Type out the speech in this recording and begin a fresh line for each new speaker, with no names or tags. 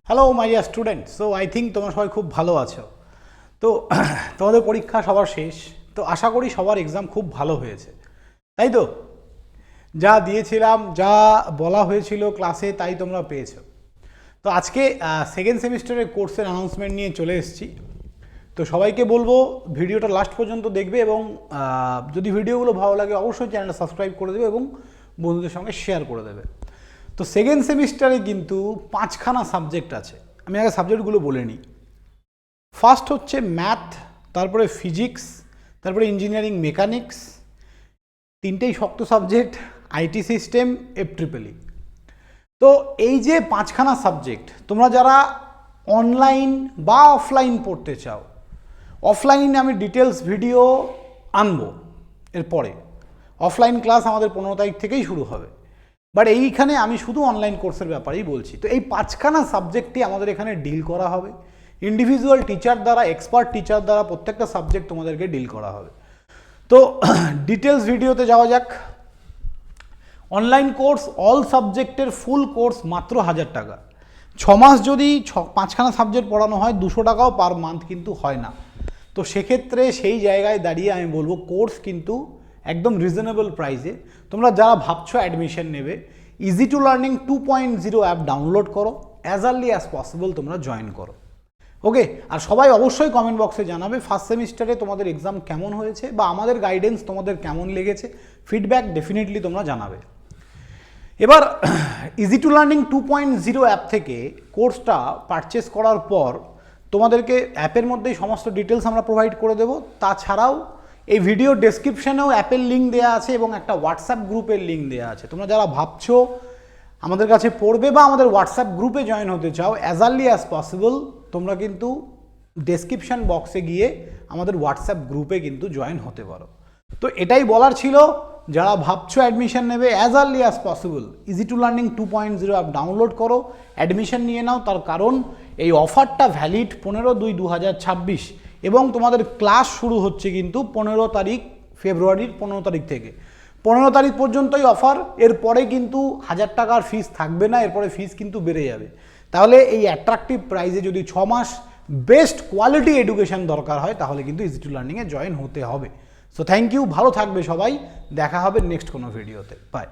Hello my dear student. So I think তোমরা সবাই খুব ভালো আছো। তো তোমাদের পরীক্ষা সবার শেষ, তো আশা করি সবার এক্সাম খুব ভালো হয়েছে, তাই তো? যা দিয়েছিলাম, যা বলা হয়েছিল ক্লাসে, তাই তোমরা পেয়েছো। তো আজকে সেকেন্ড সেমিস্টারের কোর্সের অ্যানাউন্সমেন্ট নিয়ে চলে এসেছি। তো সবাইকে বলবো ভিডিওটা লাস্ট পর্যন্ত দেখবে এবং যদি ভিডিওগুলো ভালো লাগে অবশ্যই চ্যানেলটা সাবস্ক্রাইব করে দেবে এবং বন্ধুদের সঙ্গে শেয়ার করে দেবে। তো সেকেন্ড সেমিস্টারে কিন্তু 5খানা সাবজেক্ট আছে। আমি আগে সাবজেক্টগুলো বলে নিই। ফার্স্ট হচ্ছে ম্যাথ, তারপরে ফিজিক্স, তারপরে ইঞ্জিনিয়ারিং মেকানিক্স, তিনটেই শক্ত সাবজেক্ট, আইটি সিস্টেম, FEEE। তো এই যে 5খানা সাবজেক্ট, তোমরা যারা অনলাইন বা অফলাইন পড়তে চাও, অফলাইনে আমি ডিটেলস ভিডিও আনবো এরপরে। অফলাইন ক্লাস আমাদের 15 তারিখ থেকেই শুরু হবে, বাট এইখানে আমি শুধু অনলাইন কোর্সের ব্যাপারেই বলছি। তো এই 5খানা সাবজেক্টই আমাদের এখানে ডিল করা হবে ইন্ডিভিজুয়াল টিচার দ্বারা, এক্সপার্ট টিচার দ্বারা। প্রত্যেকটা সাবজেক্ট তোমাদেরকে ডিল করা হবে। তো ডিটেলস ভিডিওতে যাওয়া যাক। অনলাইন কোর্স অল সাবজেক্টের ফুল কোর্স মাত্র 1000 টাকা। 6 মাস যদি 5খানা সাবজেক্ট পড়ানো হয় 200 টাকাও পার মান্থ কিন্তু হয় না। তো সেক্ষেত্রে সেই জায়গায় দাঁড়িয়ে আমি বলবো কোর্স কিন্তু একদম রিজনেবল প্রাইসে। তোমরা যারা ভাবছো অ্যাডমিশন নেবে, easy to learning 2.0 app download করো, অ্যাজ আর্লি অ্যাজ পসিবল তোমরা জয়েন করো। ওকে, আর সবাই অবশ্যই কমেন্ট বক্সে জানাবে ফার্স্ট সেমিস্টারে তোমাদের এক্সাম কেমন হয়েছে বা আমাদের গাইডেন্স তোমাদের কেমন লেগেছে। ফিডব্যাক ডেফিনেটলি তোমরা জানাবে। এবার ইজি টু লার্নিং 2.0 অ্যাপ থেকে কোর্সটা পারচেস করার পর তোমাদেরকে অ্যাপের মধ্যেই সমস্ত ডিটেলস আমরা প্রোভাইড করে দেবো। তাছাড়াও এই ভিডিও ডেসক্রিপশানেও অ্যাপের লিঙ্ক দেওয়া আছে এবং একটা হোয়াটসঅ্যাপ গ্রুপের লিঙ্ক দেওয়া আছে। তোমরা যারা ভাবছো আমাদের কাছে পড়বে বা আমাদের হোয়াটসঅ্যাপ গ্রুপে জয়েন হতে চাও, অ্যাজ আর্লি অ্যাজ পসিবল তোমরা কিন্তু ডেসক্রিপশান বক্সে গিয়ে আমাদের হোয়াটসঅ্যাপ গ্রুপে কিন্তু জয়েন হতে পারো। তো এটাই বলার ছিল, যারা ভাবছো অ্যাডমিশন নেবে as early as possible easy to learning 2.0 app download করো, অ্যাডমিশন নিয়ে নাও। তার কারণ এই অফারটা ভ্যালিড 15/2/2026 এবং তোমাদের ক্লাস শুরু হচ্ছে কিন্তু 15 তারিখ, ফেব্রুয়ারির 15 তারিখ থেকে 15 তারিখ পর্যন্তই অফার। এরপরে কিন্তু 1000 টাকার ফিস থাকবে না, এরপরে ফিস কিন্তু বেড়ে যাবে। তাহলে এই অ্যাট্রাকটিভ প্রাইসে যদি 6 মাস বেস্ট কোয়ালিটি এডুকেশন দরকার হয় তাহলে কিন্তু ইজি টু লার্নিংয়ে জয়েন হতে হবে। সো থ্যাংক ইউ, ভালো থাকবে সবাই, দেখা হবে নেক্সট কোনো ভিডিওতে। বাই।